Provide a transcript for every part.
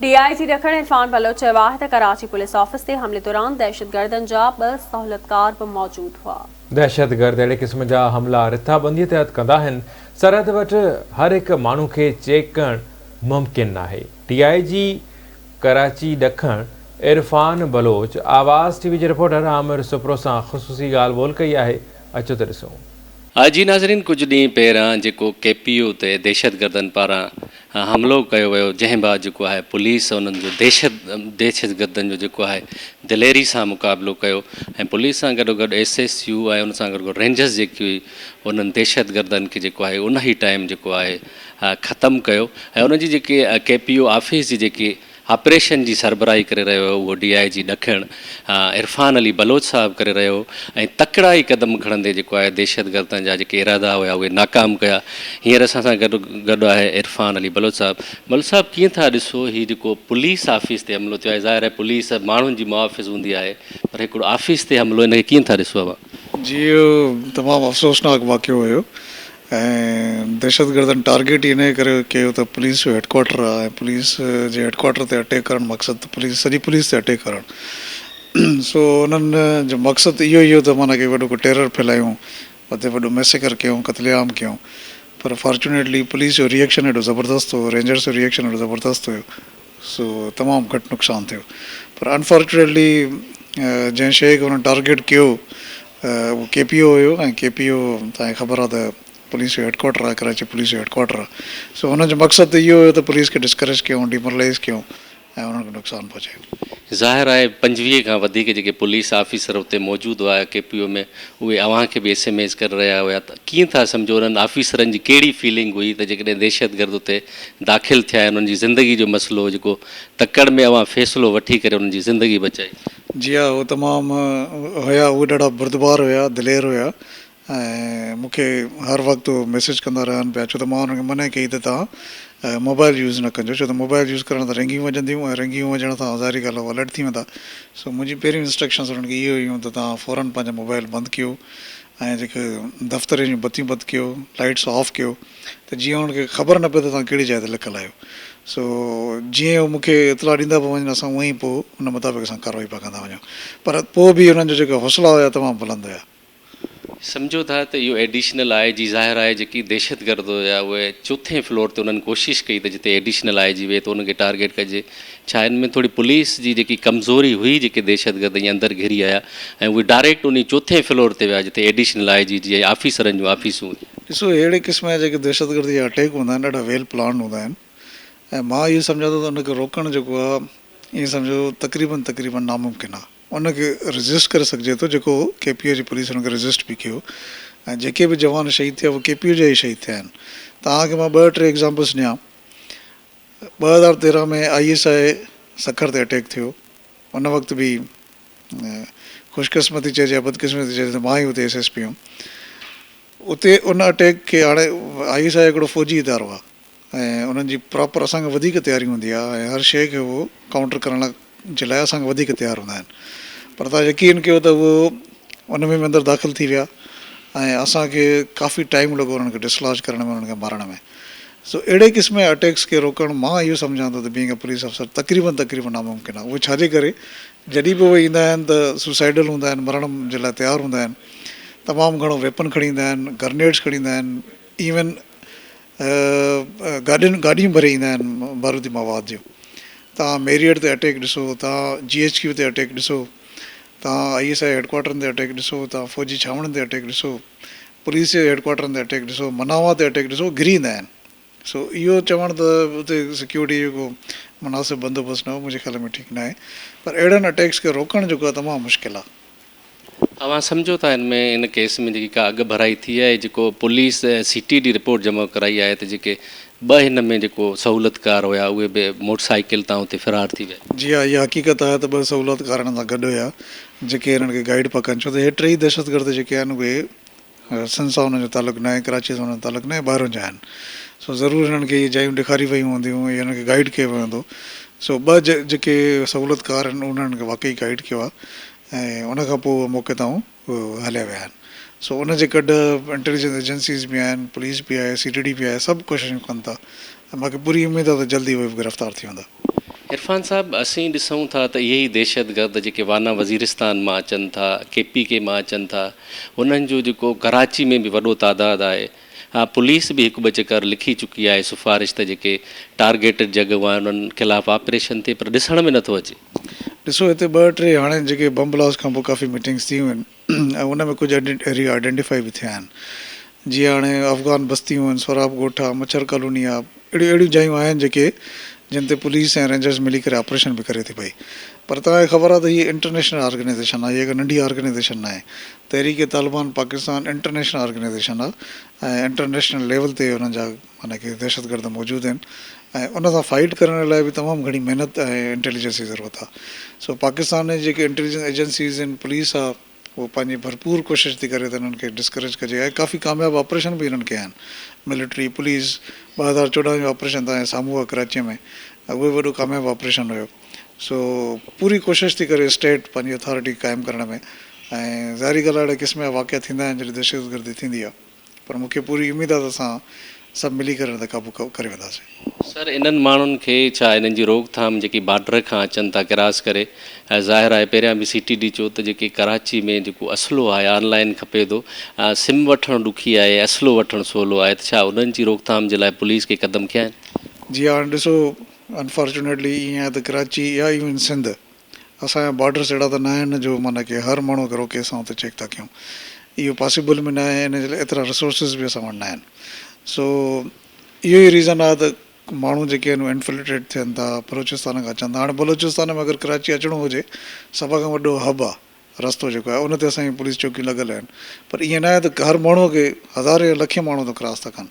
DIG ॾखण इरफान बलोच चयो आहे त कराची पुलिस ऑफिस ते हमले दौरान दहशतगर्दनि जा 2 सहूलियतकार बि मौजूद हुआ। दहशतगर्द अहिड़े क़िस्म जा हमला रिथाबंदीअ तहत कंदा आहिनि। सरहद वटि हर हिकु माण्हू खे चेक करणु मुमकिन नाहे। DIG कराची ॾखण इरफान बलोच आवाज़ TV जे रिपोर्टर आमिर सुप्रो सां ख़ुसूसी ॻाल्हि ॿोल कई आहे। अचो त ॾिसूं। जी नाज़रीन, कुछ ॾींहं पहिरां जेको KPO ते दहशतगर्दनि पारां हमलो कयो वियो, जंहिं बाद जेको आहे पुलिस उन्हनि जो दहशतगर्दनि जो जेको आहे दिलेरी सां मुक़ाबिलो कयो ऐं पुलिस सां गॾोगॾु SSU ऐं उन सां गॾु रेंजर्स जेकी हुई उन्हनि दहशतगर्दनि खे जेको आहे उन ई टाइम जेको आहे ख़तमु कयो ऐं उनजी जेकी KPO ऑफिस जी जेकी ऑपरेशन जी सरबराही करे रहियो हो उहो DIG ॾखण इरफान अली बलोच साहिबु करे रहियो ऐं तकिड़ा ई क़दम खणंदे जेको आहे दहशतगर्दनि जा जेके इरादा हुया उहे नाकाम कया। हींअर असां सां गॾु आहे इरफान अली बलोच साहिबु। बलोच साहिबु, कीअं था ॾिसो हीउ जेको पुलिस ऑफिस ते हमलो थियो आहे? ज़ाहिर आहे पुलिस माण्हुनि जी मुआफ़िज़ हूंदी आहे, पर हिकिड़ो ऑफिस ते हमलो, हिनखे कीअं था ॾिसो अव्हां? जी, इहो तमामु अफ़सोसनाक वाक़ियो हुयो ऐं दहशतगर्दनि टारगेट इन करे कयो त पुलिस जो हेडक्वाटर आहे ऐं पुलिस जे हेडक्वाटर ते अटैक करणु मक़सदु सॼी पुलिस ते अटैक करणु। सो उन्हनि जो मक़सदु इहो त माना की वॾो को टेरर फैलायूं, वधे वॾो मैसेकर कयूं, क़त्लेआम कयूं, पर फॉर्चुनेटली पुलिस जो रिएक्शन एॾो ज़बरदस्तु हो, रेंजर्स जो रिएक्शन एॾो ज़बरदस्तु हुयो, सो तमामु घटि नुक़सानु थियो। पर अनफॉर्चुनेटली जंहिं शइ खे हुननि टारगेट कयो उहो KPO हुयो ऐं KPO तव्हांखे ख़बर आहे त पुलिस जो हेडक्वाटर आहे, कराची पुलिस जो हेडक्वाटर आहे। सो हुनजो मक़सदु इहो हुयो त पुलिस खे डिस्करेज कयूं, डिमोरलाइज़ कयूं ऐं उन्हनि खे नुक़सानु पहुचायूं। ज़ाहिर आहे 25 खां वधीक जेके पुलिस ऑफिसर हुते मौजूदु हुआ KPO में, उहे अव्हांखे बि SMS करे रहिया हुया। त कीअं था सम्झो उन्हनि ऑफिसरनि जी कहिड़ी फीलिंग हुई त जेकॾहिं दहशतगर्द हुते दाख़िल थिया आहिनि, उन्हनि जी ज़िंदगी जो मसइलो जेको तकड़ में अव्हां फ़ैसिलो वठी करे उन्हनि जी ज़िंदगी बचाई? जी हा, उहे तमामु हुया, उहे ॾाढा बुर्दबार हुया, दिलेर हुया ऐं मूंखे हर वक़्तु मैसेज कंदा रहनि पिया, छो त मां हुनखे मना कई त तव्हां मोबाइल यूज़ न कजो, छो त मोबाइल यूज़ करण त रिंगियूं वॼंदियूं ऐं रिंगियूं वॼण सां ज़ाहिरी ॻाल्हि आहे अलर्ट थी वेंदा। सो मुंहिंजी पहिरियों इंस्ट्रक्शन्स हुननि खे इहो हुयूं त तव्हां फ़ौरन पंहिंजा मोबाइल बंदि कयो ऐं जेके दफ़्तर जूं बतियूं बंदि कयो, लाइट्स ऑफ कयो, त जीअं हुनखे ख़बर न पए त तव्हां कहिड़ी जाइ ते लिकियलु आहियो। सो जीअं उहो मूंखे इतला ॾींदा पिया वञनि, असां उअं ई पोइ उन मुताबिक़ असां कार्रवाई पिया कंदा वञूं, पर पोइ बि हुननि जो जेका हौसला हुया तमामु बुलंद हुया। सम्झो था त इहो एडिशनल आहे जी, ज़ाहिर आहे जेकी दहशतगर्द हुया उहे 4थे फ्लोर ते उन्हनि कोशिशि कई त जिते एडिशनल IG विहे त उनखे टारगेट कजे। छा हिन में थोरी पुलिस जी जेकी कमज़ोरी हुई, जेके दहशतगर्द ईअं अंदरि घिरी आया ऐं उहे डायरेक्ट उन 4थे फ्लोर ते विया जिते एडिशनल IG जी ऑफिसरनि जूं ऑफिसूं हुयूं? ॾिसो, अहिड़े क़िस्म जा जेके दहशतगर्द जा अटैक हूंदा आहिनि ॾाढा वेल प्लान हूंदा आहिनि ऐं मां इहो सम्झां थो त उनखे रोकणु जेको आहे ईअं सम्झो तक़रीबन नामुमकिन आहे। उनखे रजिस्ट करे सघिजे थो, जेको KPO जी पुलिस हुनखे रजिस्ट बि कयो ऐं जेके बि जवान शहीद थिया उहे KPO जा ई शहीद थिया आहिनि। तव्हांखे मां 2-3 एग्ज़ाम्पल्स ॾियां। 2013 में ISI सखर ते अटैक थियो, उन वक़्तु बि ख़ुशकिस्मती चइजे या बदकिस्मती चइजे त मां ई हुते SSP हुयुमि। उते उन अटैक खे हाणे ISI हिकिड़ो फ़ौजी इदारो आहे ऐं उन्हनि जी प्रॉपर असांखे वधीक तयारी हूंदी आहे ऐं हर शइ खे उहो काउंटर करण जे लाइ असांखे वधीक तयारु हूंदा आहिनि, पर तव्हां यकीन कयो त उहो उन में अंदरि दाख़िल थी विया ऐं असांखे काफ़ी टाइम लॻो उन्हनि खे डिसलॉज करण में, उन्हनि खे मारण में। सो अहिड़े क़िस्म जे अटैक्स खे रोकणु मां इहो सम्झां थो त बीइंग अ पुलिस अफ़सर तक़रीबन नामुमकिन आहे। उहे छाजे करे, जॾहिं बि उहे ईंदा आहिनि त सुसाइडल हूंदा आहिनि, मरण जे लाइ तयारु हूंदा आहिनि, तमामु घणो वेपन खणी ईंदा आहिनि, ग्रेनेड्स खणी ईंदा आहिनि, इवन गाॾियूं भरे ईंदा आहिनि बारूदी मवाद जूं। तव्हां मेरियट ते अटैक ॾिसो, तव्हां GHQ ते अटैक ॾिसो, तव्हां ISI हेडक्वाटरनि ते अटैक ॾिसो, तव्हां फ़ौजी छावणियुनि ते अटैक ॾिसो, पुलिस जे हेडक्वाटरनि ते अटैक ॾिसो, मनावा ते अटैक ॾिसो, घिरी ईंदा आहिनि। सो इहो चवणु त उते सिक्योरिटी जेको मुनासिबु बंदोबस्तु न हो, मुंहिंजे ख़्याल में ठीकु न आहे, पर अहिड़नि अटैक्स खे रोकणु जेको आहे तमामु मुश्किल आहे। तव्हां सम्झो था इन केस में जेकी का अॻु भराई थी आहे, जेको पुलिस CTD रिपोर्ट जमा कराई आहे त जेके 2 हिन में जेको सहूलियतकार हुया उहे बि मोटरसाइकिल तां हुते फ़रार थी विया? जी हा, इहा हक़ीक़त आहे त 2 सहूलियतकार हिन सां गॾु हुया जेके हिननि खे गाइड पिया कनि, छो त हे 3 दहशतगर्द जेके आहिनि उहे सन सां हुनजो तालुक़ु न आहे, कराची सां हुनजो तालुक़ु न आहे, ॿाहिरों जा आहिनि। सो ज़रूरु हिननि खे इहे जायूं ॾेखारी वियूं हूंदियूं, हिननि खे गाइड कयो वेंदो। सो 2 जेके सहूलियतकार आहिनि उन्हनि खे वाक़ई गाइड कयो आहे ऐं उनखां पोइ मौक़े तां हलिया विया आहिनि। सो उनजे गॾु इंटेलिजेंस एजेंसीज़ बि आहिनि, पुलिस बि आहे, CTD बि आहे, सभु कोशिशूं कनि था ऐं मूंखे पूरी उमेदु आहे त जल्दी उहे गिरफ़्तार थी वेंदा। इरफान साहब असीं ॾिसूं था त इहे ई दहशतगर्द जेके वाना वज़ीरिस्तान मां अचनि था, KPK मां अचनि था, उन्हनि जो जेको कराची में बि वॾो तादादु आहे। हा, पुलिस बि हिकु ॿ चकर लिखी चुकी आहे सिफ़ारिश त जेके टारगेटेड जॻहियूं आहिनि उन्हनि ख़िलाफ़ु ऑपरेशन थिए, पर ॾिसण में नथो अचे। ॾिसो हिते ॿ टे हाणे जेके बम ब्लास्ट खां पोइ काफ़ी मीटिंग्स थी वियूं आहिनि ऐं उन में कुझु एरिया आइडेंटिफाई बि थिया आहिनि। जीअं हाणे अफ़गान बस्तियूं आहिनि, स्वराब ॻोठा, मच्छर कॉलोनी आहे, अहिड़ियूं जायूं आहिनि जेके जिन ते पुलिस ऐं रेंजर्स मिली करे ऑपरेशन बि करे थी पई। पर तव्हांखे ख़बर आहे त हीअ इंटरनेशनल ऑर्गेनाइज़ेशन आहे, हीअ हिकु नंढी ऑर्गेनाइज़ेशन न आहे। तहरीक तालिबान पाकिस्तान इंटरनेशनल ऑर्गेनाइज़ेशन आहे ऐं इंटरनेशनल लेवल ते हुननि जा माना की दहशतगर्द मौजूदु आहिनि ऐं उन सां फाइट करण लाइ बि तमामु घणी महिनत ऐं इंटेलिजेंस जी ज़रूरत आहे। सो पाकिस्तान जी जेके इंटेलिजेंस एजेंसीज़ आहिनि, पुलिस आहे, उहो पंहिंजी भरपूर कोशिशि थी करे त हिननि खे डिस्करेज कजे ऐं काफ़ी कामयाबु ऑपरेशन बि हिननि कया आहिनि। मिलिट्री पुलिस 2014 जो ऑपरेशन तव्हांजे साम्हूं आहे कराचीअ में, उहो वॾो कामयाबु ऑपरेशन हुयो। सो पूरी कोशिशि थी करे स्टेट पंहिंजी अथॉरिटी क़ाइमु करण में ऐं ज़ाहिरी ॻाल्हि आहे अहिड़े क़िस्म जा वाक़िया थींदा आहिनि जॾहिं दहशतगर्दी थींदी आहे, पर मूंखे पूरी उमेदु आहे त असां सभु मिली करे त क़ाबू करे वेंदासीं। सर, इन्हनि माण्हुनि खे छा इन्हनि जी रोकथाम जेकी बॉर्डर खां अचनि था क्रॉस करे, ज़ाहिर आहे पहिरियां बि CTD चयो त जेके कराची में जेको असलो आहे ऑनलाइन खपे थो, सिम वठणु ॾुखी आहे, असलो वठणु सवलो आहे, त छा उन्हनि जी रोकथाम जे लाइ पुलिस खे क़दम खयां आहिनि? जी हाणे ॾिसो, अनफॉर्चुनेटली ईअं आहे त कराची या इवन सिंध असांजा बॉर्डर्स अहिड़ा त न आहिनि जो माना की हर माण्हू खे रोके असां हुते चेक था कयूं। इहो पॉसिबल बि न आहे, इन जे लाइ एतिरा रिसोर्सिस बि असां वटि न आहिनि। सो इहो ई रीज़न आहे त माण्हू जेके आहिनि इन्फिल्ट्रेट थियनि था, बलोचिस्तान खां अचनि था। हाणे बलोचिस्तान में अगरि कराची अचिणो हुजे, सभु खां वॾो हब आहे रस्तो जेको आहे, उन ते असांजी पुलिस चौकियूं लॻल आहिनि। पर ईअं न आहे त हर माण्हूअ खे हज़ारे या लखे माण्हू त क्रॉस था कनि।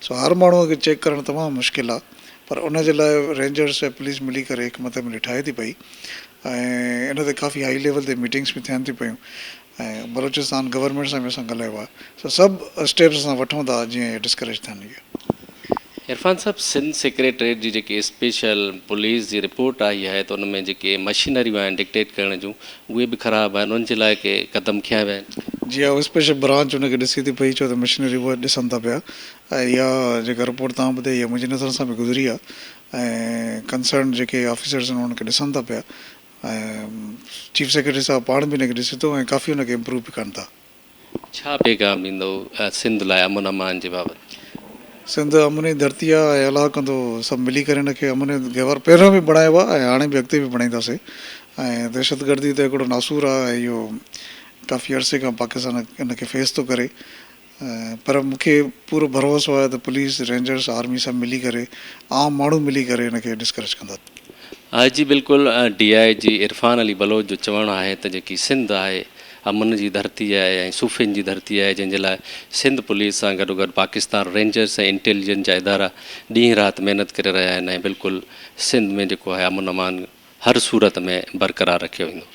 सो हर माण्हूअ खे चेक करणु तमामु मुश्किल आहे, पर उन जे लाइ रेंजर्स ऐं पुलिस मिली करे हिकु मथे मिली ठाहे थी पई ऐं इन ते काफ़ी हाई लेवल ते मीटिंग्स बि थियनि थी पियूं ऐं बलोचिस्तान गवर्नमेंट सां बि असां ॻाल्हायो आहे। सो सभु स्टेप्स असां वठूं था जीअं इहे डिस्करेज थियनि। इरफान साहब, सिंध सेक्रेटरीट जी जेकी स्पेशल पुलिस जी रिपोर्ट आई आहे त उन में जेके मशीनरियूं आहिनि डिक्टेट करण जूं, उहे बि ख़राबु आहिनि, उन्हनि जे लाइ के क़दम खयां विया आहिनि? जी हा, उहा स्पेशल ब्रांच उनखे ॾिसी थी पई, छो त मशीनरी उहा ॾिसनि था पिया ऐं इहा जेका रिपोर्ट तव्हां ॿुधाई इहा मुंहिंजी नज़र सां बि गुज़री आहे ऐं कंसर्न जेके ऑफिसर्स आहिनि उन्हनि खे ॾिसनि था पिया ऐं चीफ सेक्रेटरी साहिबु पाण बि हिनखे ॾिसे थो ऐं काफ़ी हुनखे इम्प्रूव बि कनि था। छा पैगाम ॾींदो सिंध लाइ अमन अमान जे बाबति? सिंध अमन जी धरती आहे ऐं अलाह कंदो सभु मिली करे हिनखे अमन गहवर पहिरियों बि बणायो आहे ऐं हाणे बि अॻिते बि बणाईंदासीं। ऐं दहशतगर्दी त हिकिड़ो नासूर आहे ऐं इहो काफ़ी अरसे खां पाकिस्तान हिनखे फेस थो करे, पर मूंखे पूरो भरोसो आहे त पुलिस, रेंजर्स, आर्मी सभु मिली करे, आम माण्हू मिली करे हिनखे डिस्करेज कंदा। हा जी, बिल्कुलु। DIG इरफान अली बलोच जो चवणु आहे त जेकी सिंध आहे अमन जी धरती आहे ऐं सूफ़ियुनि जी धरती आहे, जंहिंजे लाइ सिंध पुलिस सां गॾोगॾु पाकिस्तान रेंजर्स ऐं इंटेलिजेंस जा इदारा ॾींहुं राति महिनत करे रहिया आहिनि ऐं बिल्कुलु सिंध में जेको आहे अमन अमान हर सूरत में बरक़रार रखियो वेंदो।